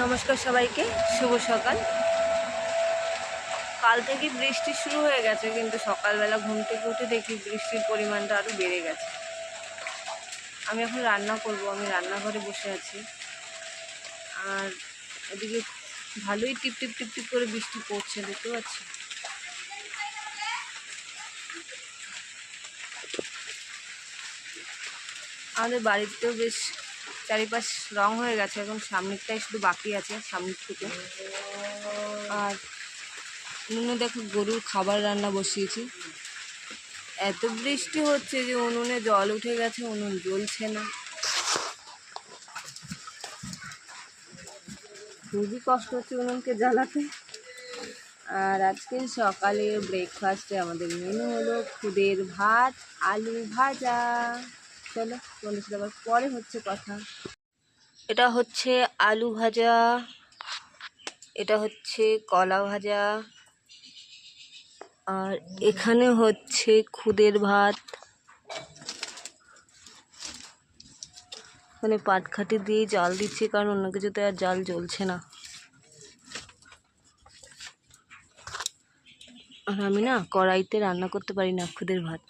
নমস্কার সবাইকে, শুভ সকাল। কাল থেকে বৃষ্টি শুরু হয়ে গেছে, কিন্তু সকালবেলা ঘুম থেকে উঠে দেখি বৃষ্টির পরিমাণটা আরও বেড়ে গেছে। আমি এখন রান্না করব, আমি রান্নাঘরে বসে আছি। আর এদিকে ভালোই টিপ টিপ টিপ টিপ করে বৃষ্টি পড়ছে, দেখতে পাচ্ছি। আমাদের বাড়িতেও বেশ চারিপাশ রং হয়ে গেছে, এখন সামনেরটাই শুধু বাকি আছে, সামনের থেকে। আর উনুনে দেখো গরুর খাবার রান্না বসিয়েছি। এত বৃষ্টি হচ্ছে যে উনুনে জল উঠে গেছে, উনুন জ্বলছে না। খুবই কষ্ট হচ্ছে উনুনকে জ্বালাতে। আর আজকে সকালে ব্রেকফাস্টে আমাদের মেনু হলো খুদের ভাত, আলু ভাজা। চলো তোমাদের সাথে আবার পরে হচ্ছে কথা। এটা হচ্ছে আলু ভাজা, এটা হচ্ছে কলা ভাজা, আর এখানে হচ্ছে খুদের ভাত। এখানে পাটখাটি দিয়ে জাল দিচ্ছি, কারণ অন্য কিছুতে আর জাল জ্বলছে না। আর আমি না কড়াইতে রান্না করতে পারি না খুদের ভাত।